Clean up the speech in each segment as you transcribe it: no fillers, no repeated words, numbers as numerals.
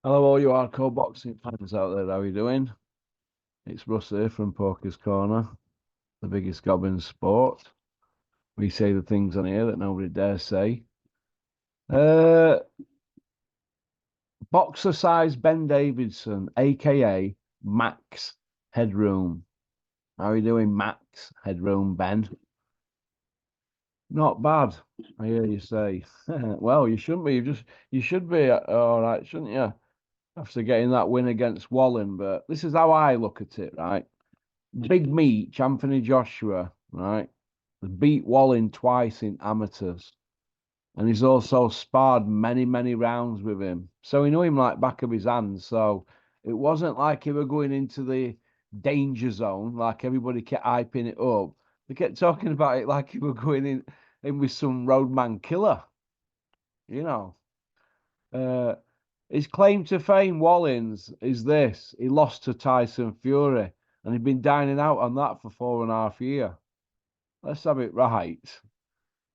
Hello, all you hardcore boxing fans out there. How are you doing? It's Russ here from Poker's Corner, the biggest gob in sport. We say the things on here that nobody dares say. Uh, Boxer size Ben Davidson, aka Max Headroom. How are you doing, Max Headroom Ben? Not bad, I hear you say. Well, you shouldn't be. You should be all right, shouldn't you? After getting that win against Wallen, but this is how I look at it, right? Big Meech, Anthony Joshua, right? Beat Walling twice in amateurs. And he's also sparred many, many rounds with him. So he knew him like back of his hand. So it wasn't like he were going into the danger zone, like everybody kept hyping it up. They kept talking about it like he were going in with some roadman killer, you know. Uh, his claim to fame, Wallins, is this: he lost to Tyson Fury, and he'd been dining out on that for 4.5 years. Let's have it right.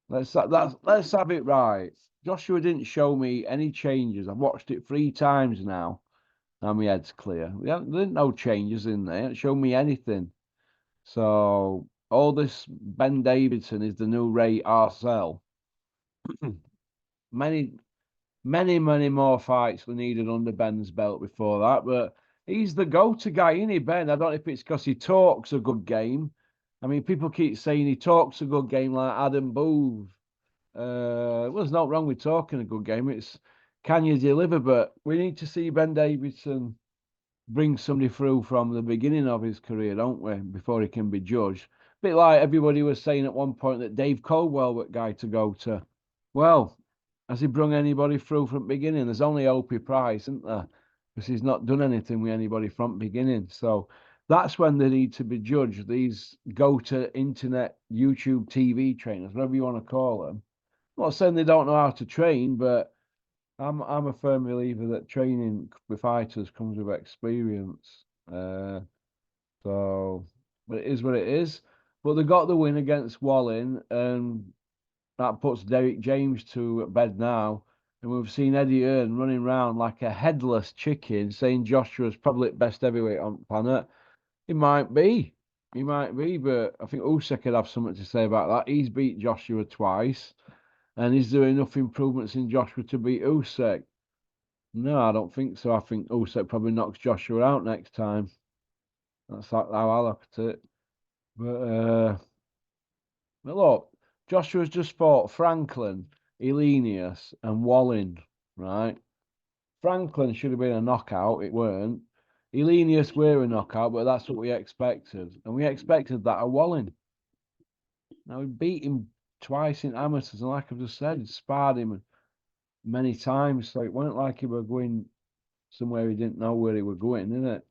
Let's have it right. Joshua didn't show me any changes. I've watched it 3 times now, and my head's clear. There no changes in there. It didn't show me anything. So all this Ben Davidson is the new Ray Arcel. many many more fights were needed under Ben's belt before that, but he's the go-to guy, isn't he, Ben? I don't know if it's because he talks a good game. I mean, people keep saying he talks a good game like Adam Booth. Well, there's no wrong with talking a good game. It's can you deliver? But we need to see Ben Davidson bring somebody through from the beginning of his career, don't we? Before he can be judged. A bit like everybody was saying at one point that Dave Caldwell was guy to go to. Well, has he brung anybody through from the beginning? There's only Opie Price, isn't there? Because he's not done anything with anybody from the beginning. So that's when they need to be judged. These go to internet, YouTube, TV trainers, whatever you want to call them. I'm not saying they don't know how to train, but I'm a firm believer that training with fighters comes with experience. So, but it is what it is. But they got the win against Wallin, and that puts Derek James to bed now. And we've seen Eddie Earn running around like a headless chicken, saying Joshua's probably the best heavyweight on the planet. He might be. He might be, but I think Usyk could have something to say about that. He's beat Joshua twice. And is there enough improvements in Joshua to beat Usyk? No, I don't think so. I think Usyk probably knocks Joshua out next time. That's how I look at it. But look, Joshua's just fought Franklin, Elenius, and Wallin, right? Franklin should have been a knockout. It weren't. Elenius were a knockout, but that's what we expected. And we expected that of Wallin. Now, we beat him twice in amateurs, and like I've just said, sparred him many times. So it wasn't like he were going somewhere he didn't know where he were going, isn't it?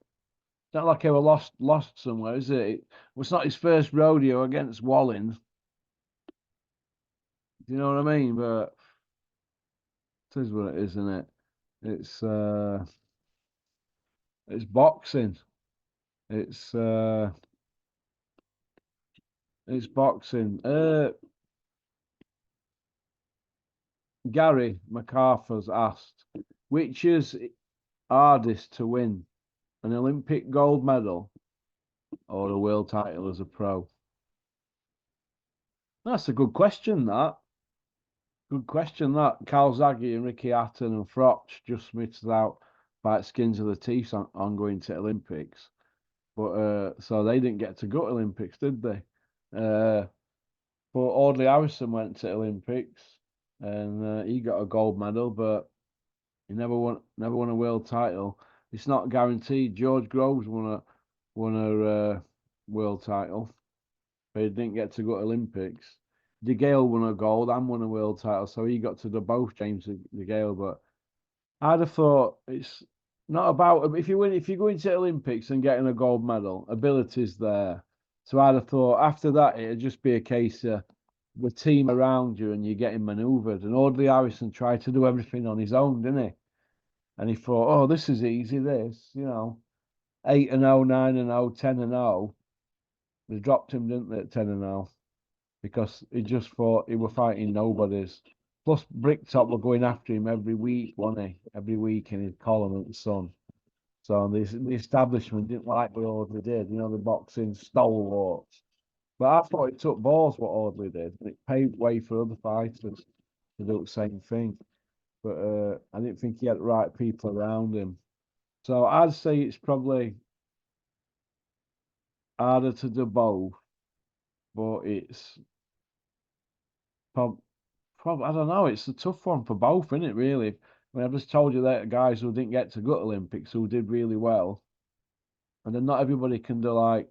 It's not like he were lost somewhere, is it? It was not his first rodeo against Wallin. Do you know what I mean? But it is what it is, isn't it? It's uh it's boxing. It's uh it's boxing. Gary MacArthur's asked, which is hardest to win, an Olympic gold medal or a world title as a pro? That's a good question, that. Good question, that. Calzaghe and Ricky Hatton and Froch just missed out by skins of the teeth on going to Olympics. But so they didn't get to go to Olympics, did they? Uh, but Audley Harrison went to Olympics and he got a gold medal, but he never won a world title. It's not guaranteed. George Groves won a world title, but he didn't get to go to Olympics. DeGale won a gold and won a world title, so he got to do both, James DeGale. But I'd have thought it's not about if you go into Olympics and getting a gold medal, ability's there. So I'd have thought after that it'd just be a case of the team around you and you're getting manoeuvred. And Audley Harrison tried to do everything on his own, didn't he? And he thought, oh, this is easy. This, 8-0, 9-0, 10-0. They dropped him, didn't they, at 10-0? Because he just thought he were fighting nobodies. Plus, Bricktop were going after him every week, wasn't he? Every week in his column at the Sun. So the establishment didn't like what Audley did. You know, the boxing stalwarts. But I thought it took balls what Audley did, and it paved way for other fighters to do the same thing. But I didn't think he had the right people around him. So I'd say it's probably harder to do both, but it's I don't know. It's a tough one for both, isn't it? Really. I mean, I've just told you that guys who didn't get to go to Olympics who did really well, and then not everybody can do like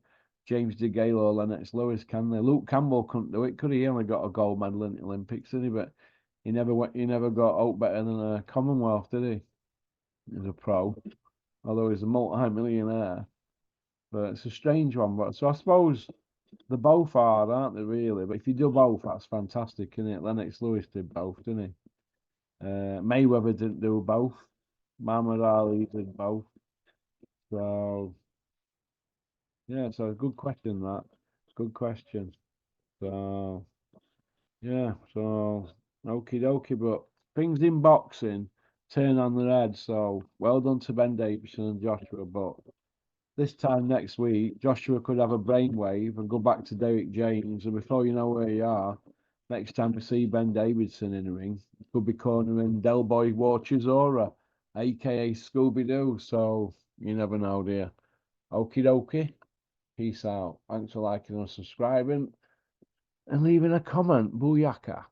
James DeGale or Lennox Lewis, can they? Luke Campbell couldn't do it, could he? He only got a gold medal in the Olympics, didn't he? But he never went. He never got out better than a Commonwealth, did he? As a pro, although he's a multi-millionaire. But it's a strange one. But so I suppose they're both hard, aren't they? Really. But if you do both, that's fantastic, isn't it? Lennox Lewis did both, didn't he? Mayweather didn't do both. Muhammad Ali did both. So yeah, so good question that. Good question. So yeah, so okie dokie, but things in boxing turn on their head. So well done to Ben Davison and Joshua. But this time next week, Joshua could have a brainwave and go back to Derek James, and before you know where you are, next time we see Ben Davidson in the ring, it could be cornering Del Boy Chisora, aka Scooby Doo. So you never know, dear. Okie dokie. Peace out. Thanks for liking and subscribing and leaving a comment. Booyaka.